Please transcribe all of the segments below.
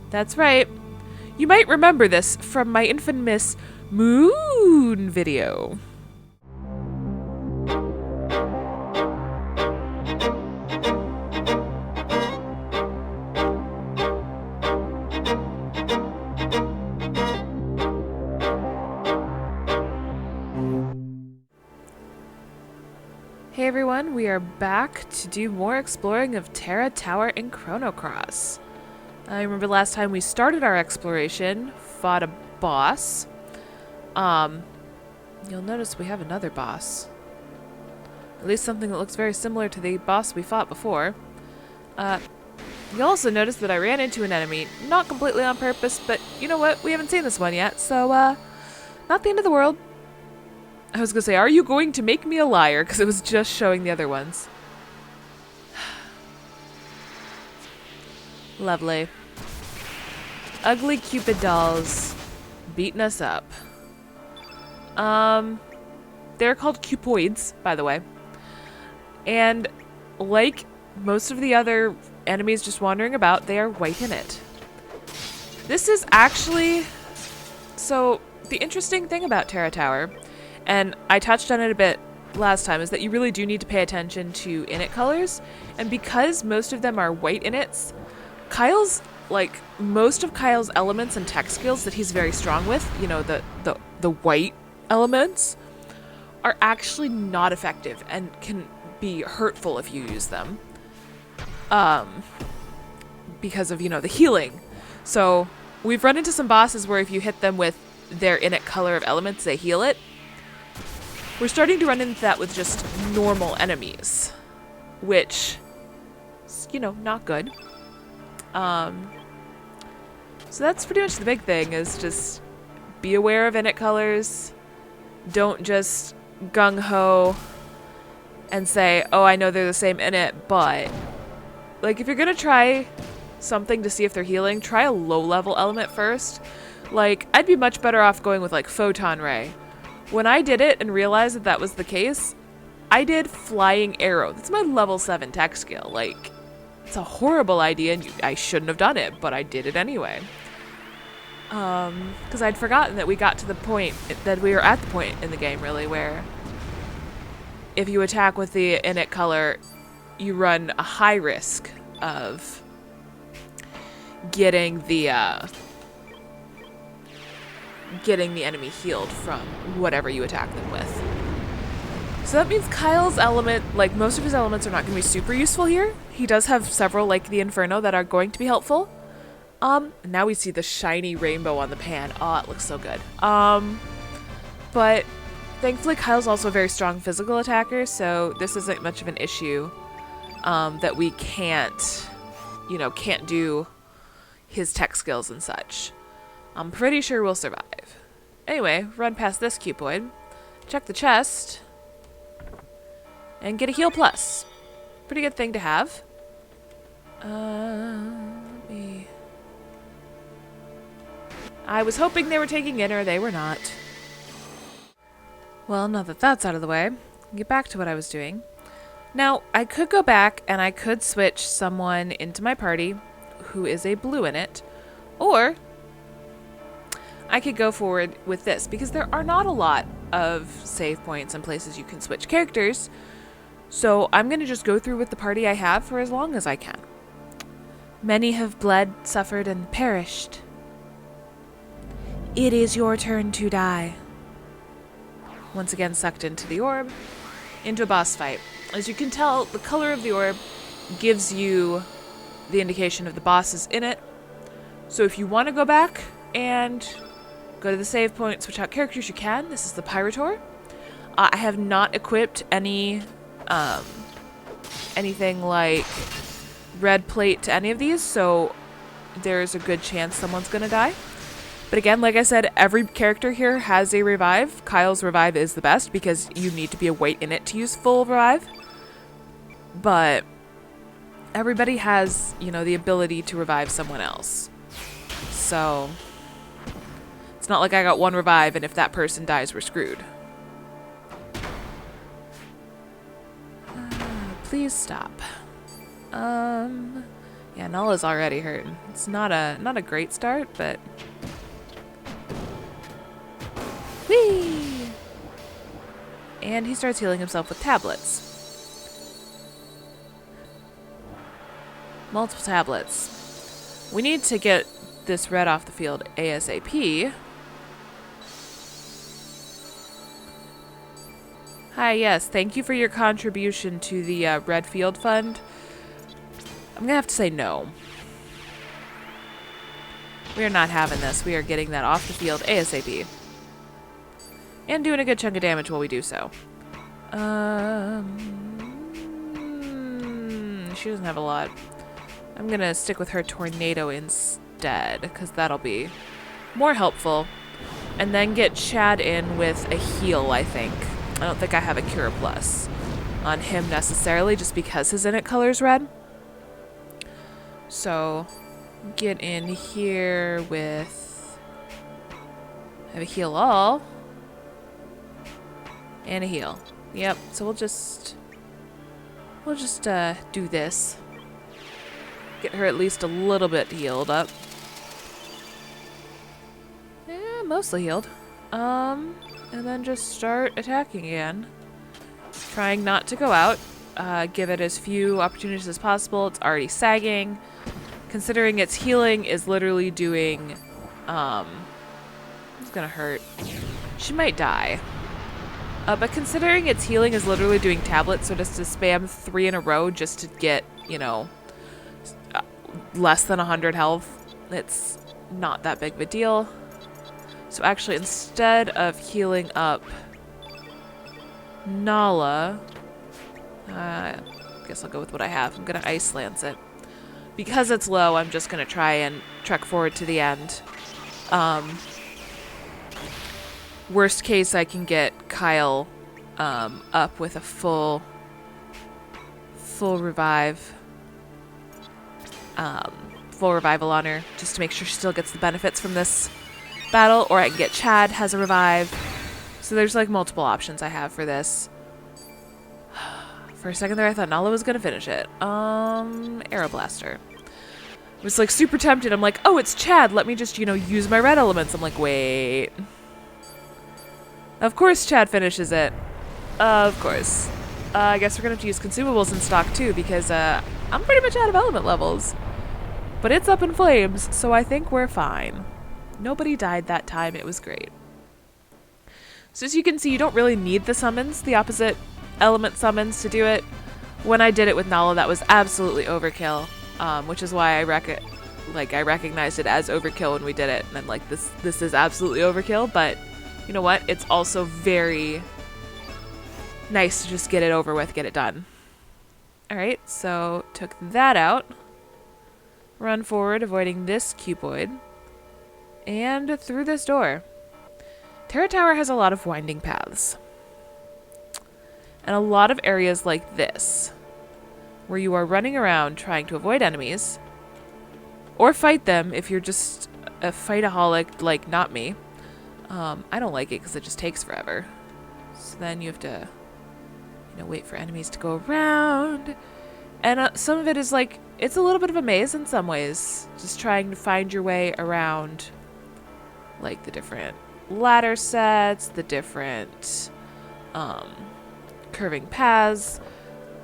That's right. You might remember this from my infamous moon video. Hey everyone, we are back to do more exploring of Terra Tower in Chrono Cross. I remember last time we started our exploration, fought a boss. You'll notice we have another boss. At least something that looks very similar to the boss we fought before. You'll also notice that I ran into an enemy, not completely on purpose, but you know what? We haven't seen this one yet, so, not the end of the world. I was gonna say, are you going to make me a liar? Because it was just showing the other ones. Lovely. Ugly Cupid dolls beating us up. They're called cupoids, by the way. And like most of the other enemies just wandering about, they are white in it. This is actually... So, the interesting thing about Terra Tower, and I touched on it a bit last time, is that you really do need to pay attention to init colors. And because most of them are white inits, most of Kyle's elements and tech skills that he's very strong with, you know, the white elements, are actually not effective and can be hurtful if you use them. Because of, you know, the healing. So, we've run into some bosses where if you hit them with their init color of elements, they heal it. We're starting to run into that with just normal enemies, which is, you know, not good. So that's pretty much the big thing, is just be aware of init colors. Don't just gung-ho and say, oh, I know they're the same init, but... Like, if you're gonna try something to see if they're healing, try a low-level element first. Like, I'd be much better off going with, like, Photon Ray. When I did it and realized that that was the case, I did Flying Arrow. That's my level 7 tech skill. Like, it's a horrible idea, and I shouldn't have done it, but I did it anyway. Because I'd forgotten that we got to the point, that we were at the point in the game, really, where if you attack with the init color, you run a high risk of getting the enemy healed from whatever you attack them with. So that means Kyle's element, like most of his elements, are not going to be super useful here. He does have several, like the Inferno, that are going to be helpful. Now we see the shiny rainbow on the pan. Oh, it looks so good. But thankfully Kyle's also a very strong physical attacker, so this isn't much of an issue. That we can't do his tech skills and such. I'm pretty sure we'll survive. Anyway, run past this cupoid, check the chest, and get a heal plus. Pretty good thing to have. I was hoping they were taking inner, they were not. Well, now that that's out of the way, get back to what I was doing. Now, I could go back and I could switch someone into my party who is a blue init, or I could go forward with this, because there are not a lot of save points and places you can switch characters, so I'm going to just go through with the party I have for as long as I can. Many have bled, suffered, and perished. It is your turn to die. Once again sucked into the orb, into a boss fight. As you can tell, the color of the orb gives you the indication of the bosses in it. So if you want to go back and go to the save point, switch out characters, you can. This is the Pyrotor. I have not equipped anything like red plate to any of these, so there's a good chance someone's going to die. But again, like I said, every character here has a revive. Kyle's revive is the best because you need to be a white in it to use full revive. But everybody has, you know, the ability to revive someone else. So it's not like I got one revive and if that person dies, we're screwed. Please stop. Yeah, Nala's already hurting. It's not a great start, but whee! And he starts healing himself with tablets. Multiple tablets. We need to get this red off the field ASAP. Hi, yes, thank you for your contribution to the Red Field Fund. I'm gonna have to say no. We are not having this. We are getting that off the field ASAP. And doing a good chunk of damage while we do so. She doesn't have a lot. I'm gonna stick with her Tornado instead, because that'll be more helpful. And then get Chad in with a heal, I think. I don't think I have a Cure Plus on him necessarily, just because his init color's red. So, get in here with... have a heal all. And a heal. Yep, so we'll just do this. Get her at least a little bit healed up. Yeah, mostly healed. And then just start attacking again. Trying not to go out. Give it as few opportunities as possible. It's already sagging. Considering its healing is literally doing, it's gonna hurt. She might die. But considering its healing is literally doing tablets, so just to spam 3 in a row just to get, you know, less than 100 health, it's not that big of a deal. So actually, instead of healing up Nala, I guess I'll go with what I have. I'm gonna Ice Lance it. Because it's low, I'm just gonna try and trek forward to the end. Worst case, I can get Kyle up with a full revive. Full revival on her, just to make sure she still gets the benefits from this battle, or I can get Chad has a revive. So there's like multiple options I have for this. For a second there, I thought Nala was gonna finish it. Arrow Blaster. I was like super tempted. I'm like, oh, it's Chad. Let me just, you know, use my red elements. I'm like, wait. Of course Chad finishes it. Of course. I guess we're gonna have to use consumables in stock too, because I'm pretty much out of element levels. But it's up in flames, so I think we're fine. Nobody died that time. It was great. So as you can see, you don't really need the summons, the opposite element summons to do it. When I did it with Nala, that was absolutely overkill, which is why I recognized it as overkill when we did it. And I'm like, this is absolutely overkill, but you know what? It's also very nice to just get it over with, get it done. Alright, so took that out. Run forward, avoiding this cuboid. And through this door. Terra Tower has a lot of winding paths. And a lot of areas like this, where you are running around trying to avoid enemies, or fight them if you're just a fightaholic like not me. I don't like it because it just takes forever. So then you have to, you know, wait for enemies to go around. And some of it is like, it's a little bit of a maze in some ways. Just trying to find your way around, like, the different ladder sets, the different curving paths.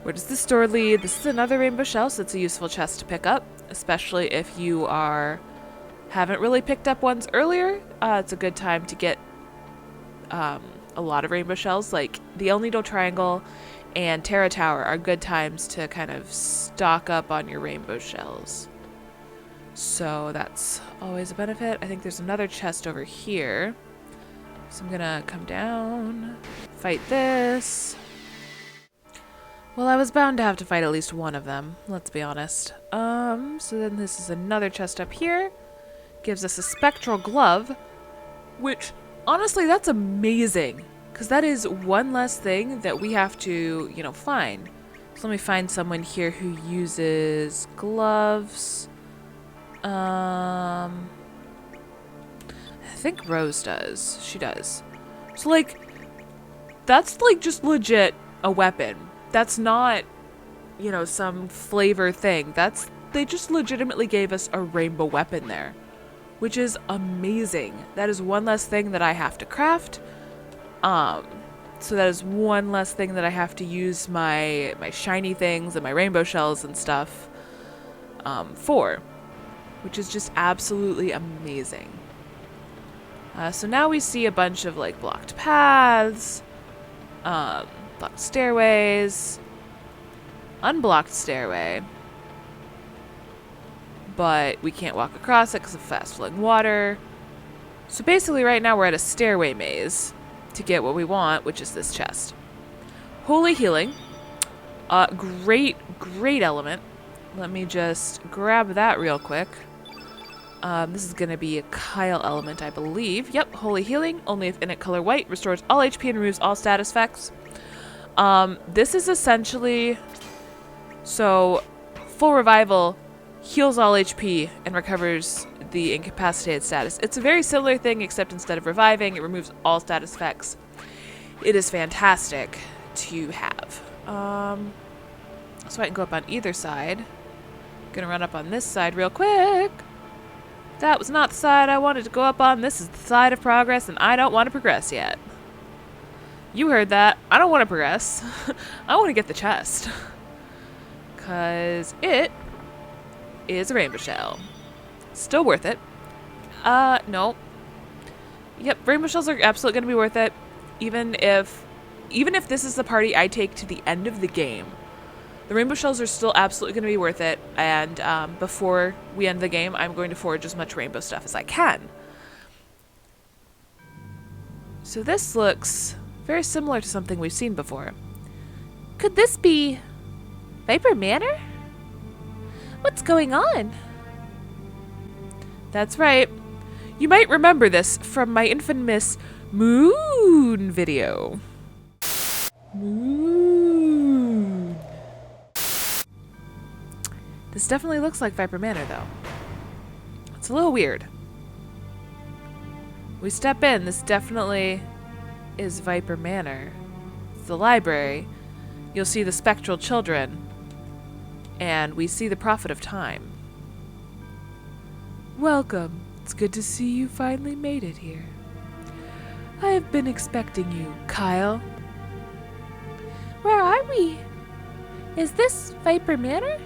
Where does this door lead? This is another rainbow shell, so it's a useful chest to pick up, especially if you haven't really picked up ones earlier. It's a good time to get a lot of rainbow shells. Like the El Nido Triangle and Terra Tower are good times to kind of stock up on your rainbow shells. So that's always a benefit. I think there's another chest over here. So I'm gonna come down, fight this. Well, I was bound to have to fight at least one of them, let's be honest. So then this is another chest up here. Gives us a spectral glove, which, honestly, that's amazing. Because that is one less thing that we have to, you know, find. So let me find someone here who uses gloves. I think Rose does. She does. So, like, that's, like, just legit a weapon. That's not, you know, some flavor thing. That's they just legitimately gave us a rainbow weapon there, which is amazing. That is one less thing that I have to craft. So that is one less thing that I have to use my shiny things and my rainbow shells and stuff for, which is just absolutely amazing. So now we see a bunch of like blocked paths, blocked stairways, unblocked stairway, but we can't walk across it because of fast flowing water. So basically right now we're at a stairway maze to get what we want, which is this chest. Holy healing. Great element. Let me just grab that real quick. This is going to be a Kyle element, I believe. Yep, holy healing. Only if in it color white. Restores all HP and removes all status effects. This is essentially... So, full revival heals all HP and recovers the incapacitated status. It's a very similar thing, except instead of reviving, it removes all status effects. It is fantastic to have. So I can go up on either side. Gonna run up on this side real quick. That was not the side I wanted to go up on. This is the side of progress, and I don't want to progress yet. You heard that. I don't want to progress. I want to get the chest. Because it is a rainbow shell. Still worth it. No. Yep, rainbow shells are absolutely going to be worth it. Even if this is the party I take to the end of the game. The rainbow shells are still absolutely going to be worth it, and before we end the game, I'm going to forge as much rainbow stuff as I can. So this looks very similar to something we've seen before. Could this be Viper Manor? What's going on? That's right. You might remember this from my infamous Moon video. Moon. This definitely looks like Viper Manor, though. It's a little weird. We step in, this definitely is Viper Manor. It's the library. You'll see the spectral children, and we see the Prophet of Time. Welcome. It's good to see you finally made it here. I have been expecting you, Kyle. Where are we? Is this Viper Manor?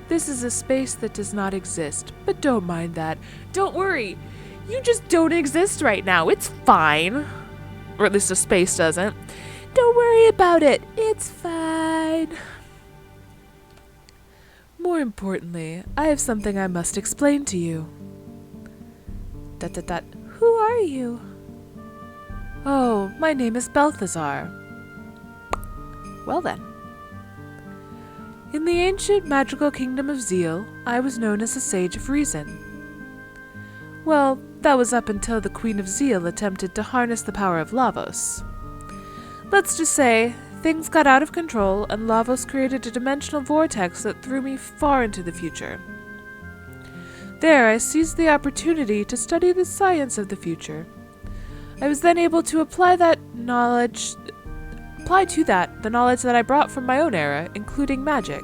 This is a space that does not exist, but don't mind that. Don't worry. You just don't exist right now. It's fine. Or at least the space doesn't. Don't worry about it. It's fine. More importantly, I have something I must explain to you. Who are you? Oh, my name is Balthazar. Well then. In the ancient magical kingdom of Zeal, I was known as a Sage of Reason. Well, that was up until the Queen of Zeal attempted to harness the power of Lavos. Let's just say, things got out of control and Lavos created a dimensional vortex that threw me far into the future. There, I seized the opportunity to study the science of the future. I was then able to apply to that the knowledge that I brought from my own era, including magic,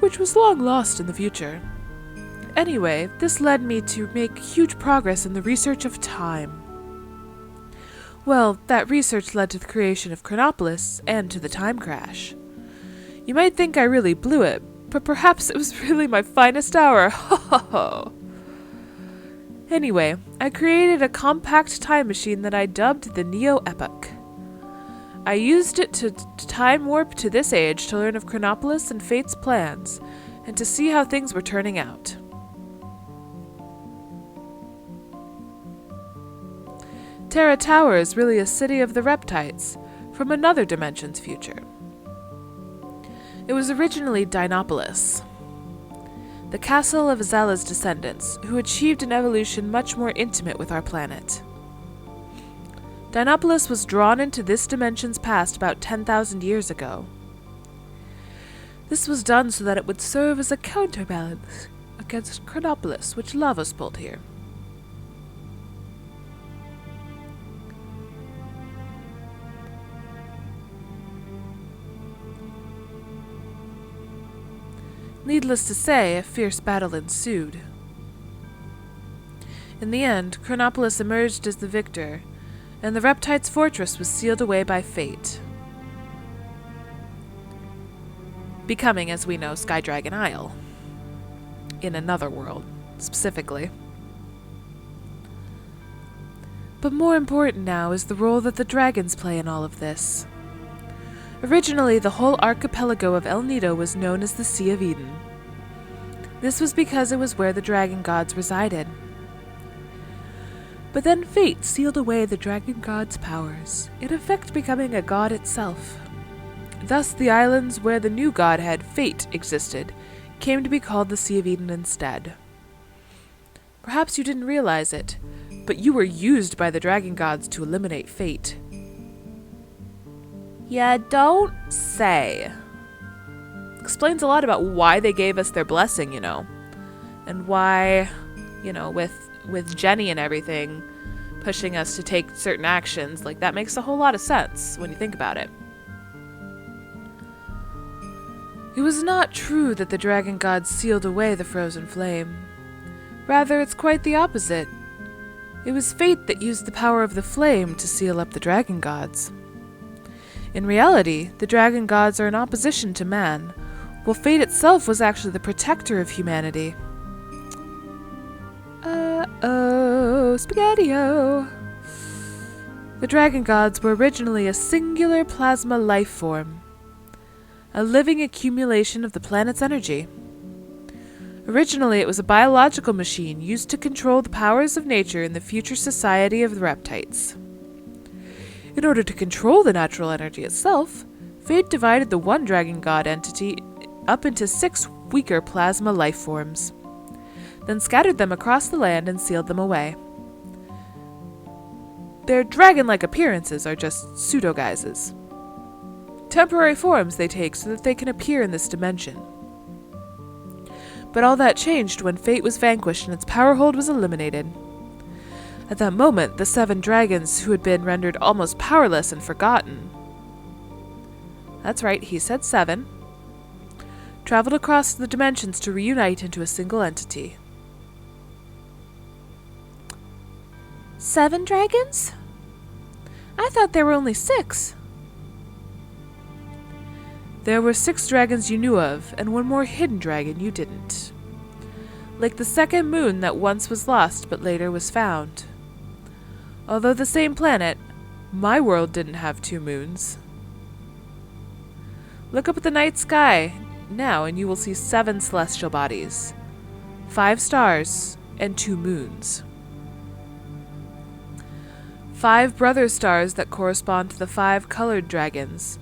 which was long lost in the future. Anyway, this led me to make huge progress in the research of time. Well, that research led to the creation of Chronopolis and to the time crash. You might think I really blew it, but perhaps it was really my finest hour. Ho ho ho! Anyway, I created a compact time machine that I dubbed the Neo-Epoch. I used it to time warp to this age to learn of Chronopolis and Fate's plans, and to see how things were turning out. Terra Tower is really a city of the Reptites, from another dimension's future. It was originally Dinopolis, the castle of Azala's descendants, who achieved an evolution much more intimate with our planet. Dinopolis was drawn into this dimension's past about 10,000 years ago. This was done so that it would serve as a counterbalance against Chronopolis, which Lavos pulled here. Needless to say, a fierce battle ensued. In the end, Chronopolis emerged as the victor, and the Reptites' fortress was sealed away by fate, becoming, as we know, Skydragon Isle. In another world, specifically. But more important now is the role that the dragons play in all of this. Originally, the whole archipelago of El Nido was known as the Sea of Eden. This was because it was where the dragon gods resided. But then fate sealed away the dragon god's powers, in effect becoming a god itself. Thus, the islands where the new godhead, Fate, existed, came to be called the Sea of Eden instead. Perhaps you didn't realize it, but you were used by the dragon gods to eliminate Fate. Yeah, don't say. Explains a lot about why they gave us their blessing, you know. And why, you know, with Jenny and everything pushing us to take certain actions, like that makes a whole lot of sense when you think about it. It was not true that the dragon gods sealed away the frozen flame. Rather, it's quite the opposite. It was fate that used the power of the flame to seal up the dragon gods. In reality, the dragon gods are in opposition to man, while fate itself was actually the protector of humanity. Uh-oh, Spaghetti-O! The dragon gods were originally a singular plasma life form, a living accumulation of the planet's energy. Originally, it was a biological machine used to control the powers of nature in the future society of the Reptites. In order to control the natural energy itself, Fate divided the one dragon god entity up into 6 weaker plasma life forms, then scattered them across the land and sealed them away. Their dragon-like appearances are just pseudo-guises. Temporary forms they take so that they can appear in this dimension. But all that changed when Fate was vanquished and its power hold was eliminated. At that moment, the 7 dragons who had been rendered almost powerless and forgotten, that's right, he said 7, traveled across the dimensions to reunite into a single entity. 7 dragons? I thought there were only 6. There were 6 dragons you knew of, and one more hidden dragon you didn't. Like the second moon that once was lost but later was found. Although the same planet, my world didn't have 2 moons. Look up at the night sky now and you will see 7 celestial bodies, 5 stars, and 2 moons. 5 brother stars that correspond to the 5 colored dragons,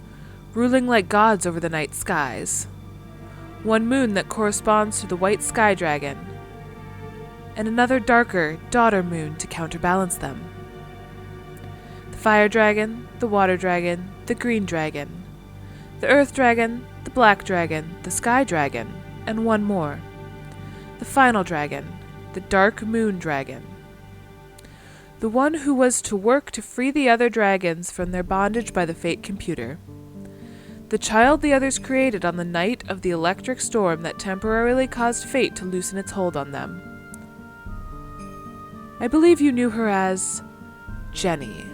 ruling like gods over the night skies. 1 moon that corresponds to the white sky dragon, and another darker daughter moon to counterbalance them. The fire dragon, the water dragon, the green dragon, the earth dragon, the black dragon, the sky dragon, and 1 more. The final dragon, the dark moon dragon. The one who was to work to free the other dragons from their bondage by the Fate computer. The child the others created on the night of the electric storm that temporarily caused Fate to loosen its hold on them. I believe you knew her as Jenny.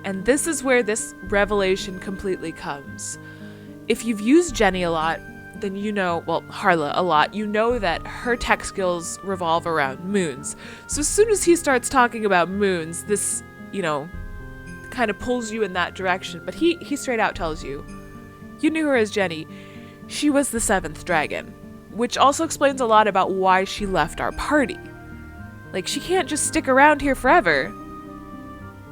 And this is where this revelation completely comes. If you've used Jenny a lot, then you know, well, Harla a lot, you know that her tech skills revolve around moons. So as soon as he starts talking about moons, this, you know, kind of pulls you in that direction. But he straight out tells you, you knew her as Jenny. She was the 7th dragon, which also explains a lot about why she left our party. Like, she can't just stick around here forever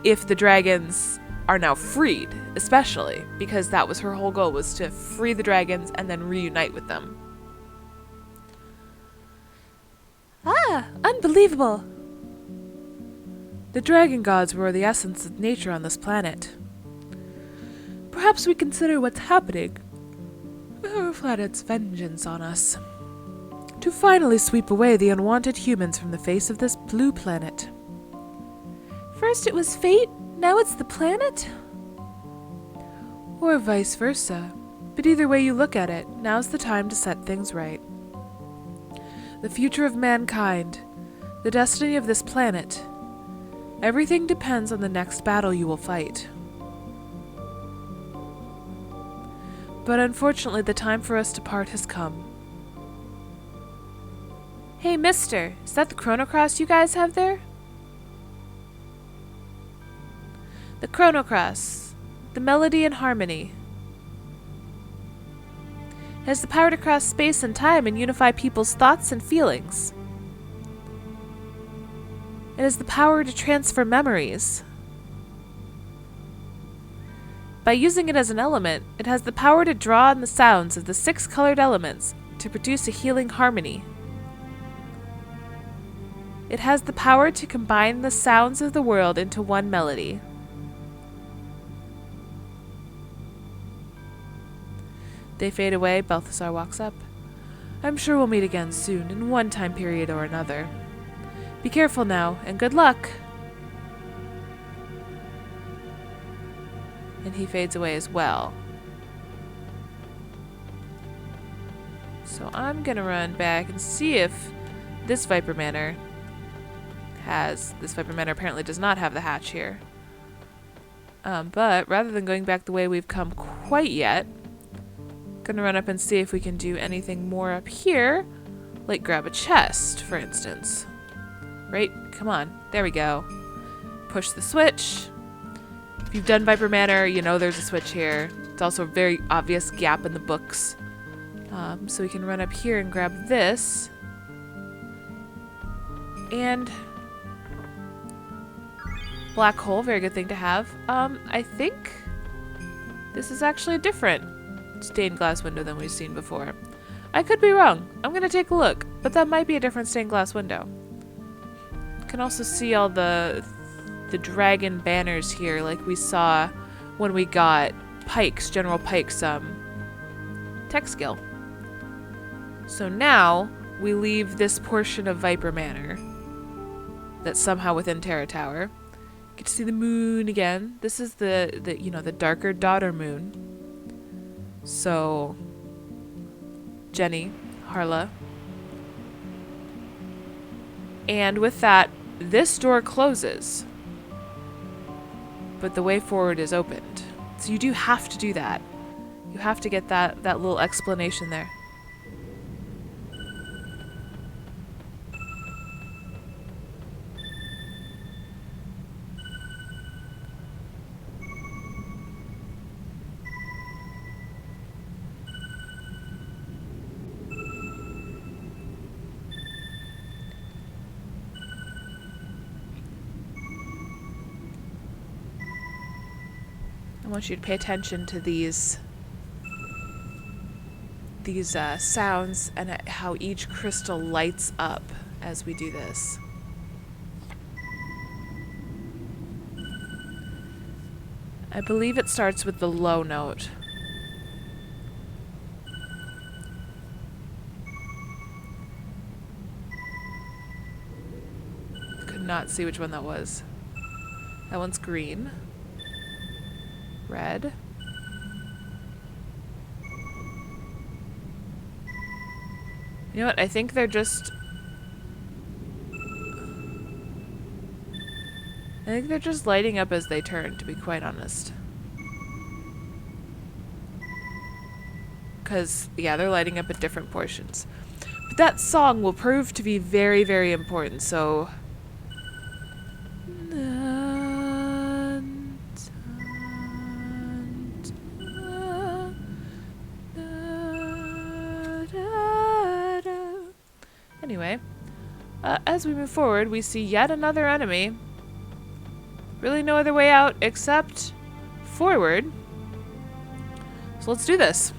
if the dragons are now freed, especially because that was her whole goal, was to free the dragons and then reunite with them. Ah, unbelievable! The dragon gods were the essence of nature on this planet. Perhaps we consider what's happening our planet's vengeance on us, to finally sweep away the unwanted humans from the face of this blue planet. First it was fate, now it's the planet? Or vice versa. But either way you look at it, now's the time to set things right. The future of mankind, the destiny of this planet, everything depends on the next battle you will fight. But unfortunately, the time for us to part has come. Hey, mister, is that the Chrono you guys have there? The Chrono, the melody and harmony. It has the power to cross space and time and unify people's thoughts and feelings. It has the power to transfer memories. By using it as an element, it has the power to draw on the sounds of the 6 colored elements to produce a healing harmony. It has the power to combine the sounds of the world into one melody. They fade away, Balthasar walks up. I'm sure we'll meet again soon, in one time period or another. Be careful now, and good luck! And he fades away as well. So I'm gonna run back and see if this Viper Manor has... This Viper Manor apparently does not have the hatch here. But rather than going back the way we've come quite yet, gonna run up and see if we can do anything more up here, like grab a chest, for instance. Right? Come on. There we go. Push the switch. If you've done Viper Manor, you know there's a switch here. It's also a very obvious gap in the books. So we can run up here and grab this. And... black hole, very good thing to have. I think this is actually a different stained glass window than we've seen before. I could be wrong. I'm gonna take a look, but that might be a different stained glass window. You can also see all the dragon banners here, like we saw when we got General Pike's tech skill. So now we leave this portion of Viper Manor that's somehow within Terra Tower. Get to see the moon again. This is the darker daughter moon. So, Jenny, Harla. And with that, this door closes. But the way forward is opened. So you do have to do that. You have to get that little explanation there. I want you to pay attention to these sounds and how each crystal lights up as we do this. I believe it starts with the low note. Could not see which one that was. That one's green. Red. You know what? I think they're just... lighting up as they turn, to be quite honest. Because, yeah, they're lighting up at different portions. But that song will prove to be very, very important, so... Anyway, as we move forward, we see yet another enemy. Really no other way out except forward. So let's do this.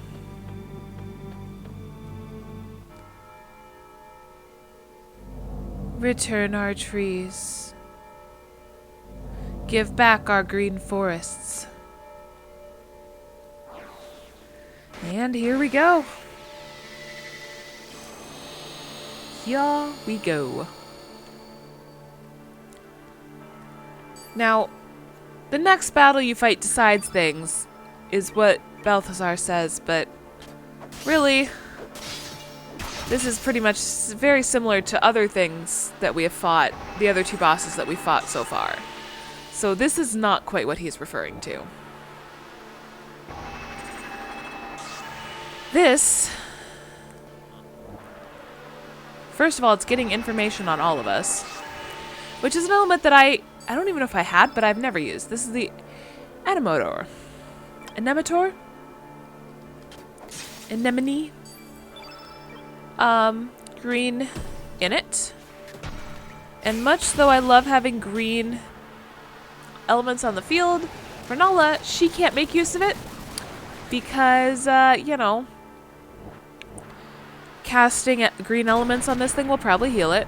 Return our trees. Give back our green forests. And here we go. Here we go. Now, the next battle you fight decides things, is what Balthazar says, but really, this is pretty much very similar to other things that we have fought, the other two bosses that we fought so far. So this is not quite what he's referring to. This, first of all, it's getting information on all of us, which is an element that I don't even know if I had, but I've never used. This is the Anemotor. Anemotor? Anemone? Green in it. And much though I love having green elements on the field, for Nala, she can't make use of it because, you know, casting green elements on this thing will probably heal it.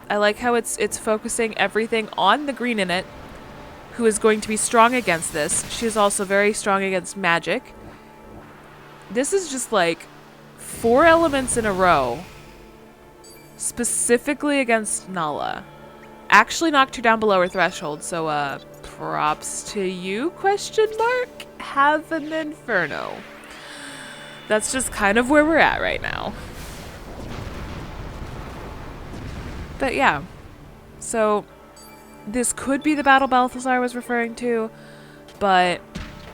I like how it's focusing everything on the green in it, who is going to be strong against this. She is also very strong against magic. This is just like 4 elements in a row, specifically against Nala. Actually knocked her down below her threshold, so props to you, question mark? Have an Inferno. That's just kind of where we're at right now. But yeah, so this could be the battle Balthazar was referring to, but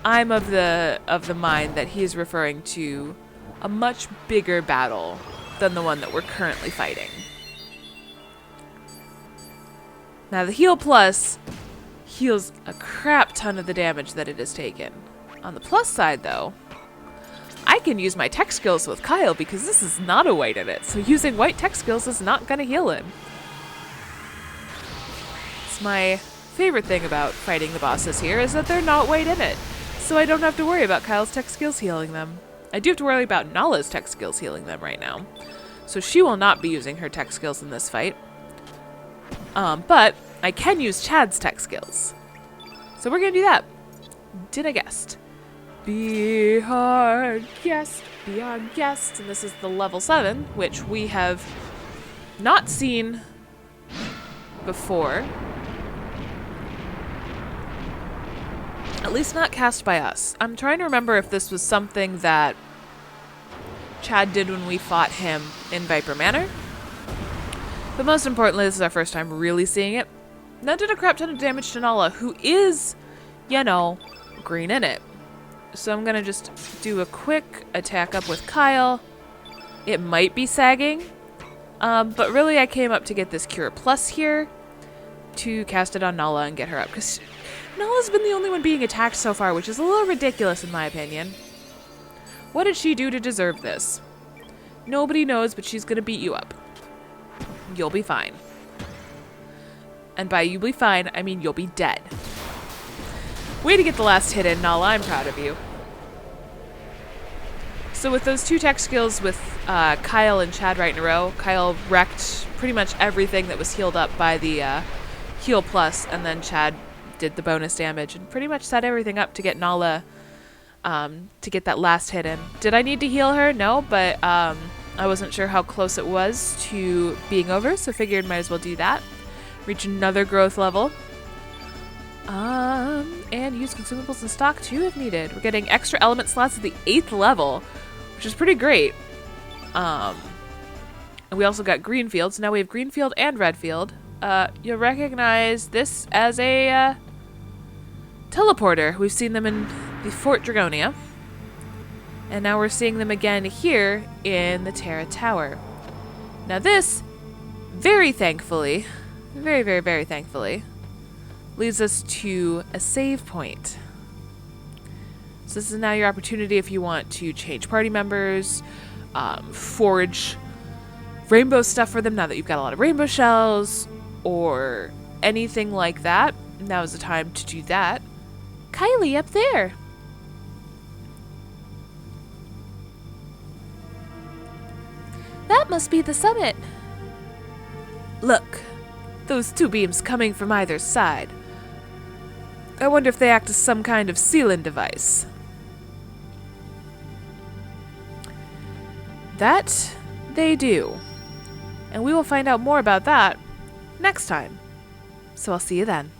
I'm of the mind that he's referring to a much bigger battle than the one that we're currently fighting. Now the Heal Plus heals a crap ton of the damage that it has taken. On the plus side though, I can use my tech skills with Kyle because this is not a white in it, so using white tech skills is not going to heal him. It's my favorite thing about fighting the bosses here is that they're not white in it, so I don't have to worry about Kyle's tech skills healing them. I do have to worry about Nala's tech skills healing them right now, so she will not be using her tech skills in this fight. But I can use Chad's tech skills, so we're going to do that. Did I guessed? Be our guest, be our guest. And this is the level 7, which we have not seen before. At least not cast by us. I'm trying to remember if this was something that Chad did when we fought him in Viper Manor. But most importantly, this is our first time really seeing it. That did a crap ton of damage to Nala, who is, you know, green in it. So I'm going to just do a quick attack up with Kyle. It might be sagging, but really I came up to get this Cure Plus here to cast it on Nala and get her up, because Nala's been the only one being attacked so far, which is a little ridiculous in my opinion. What did she do to deserve this? Nobody knows, but she's going to beat you up. You'll be fine. And by you'll be fine, I mean you'll be dead. Way to get the last hit in, Nala. I'm proud of you. So with those 2 tech skills with Kyle and Chad right in a row, Kyle wrecked pretty much everything that was healed up by the Heal Plus, and then Chad did the bonus damage and pretty much set everything up to get Nala to get that last hit in. Did I need to heal her? No, but I wasn't sure how close it was to being over, so figured might as well do that. Reach another growth level. And use consumables in stock too if needed. We're getting extra element slots at the 8th level, which is pretty great. And we also got green fields. Now we have green field and red field. You'll recognize this as a teleporter. We've seen them in the Fort Dragonia. And now we're seeing them again here in the Terra Tower. Now this, very thankfully, very, very, very thankfully, leads us to a save point. So this is now your opportunity if you want to change party members, forge rainbow stuff for them now that you've got a lot of rainbow shells, or anything like that. Now is the time to do that. Kylie up there. That must be the summit. Look, those 2 beams coming from either side. I wonder if they act as some kind of sealing device. That they do. And we will find out more about that next time. So I'll see you then.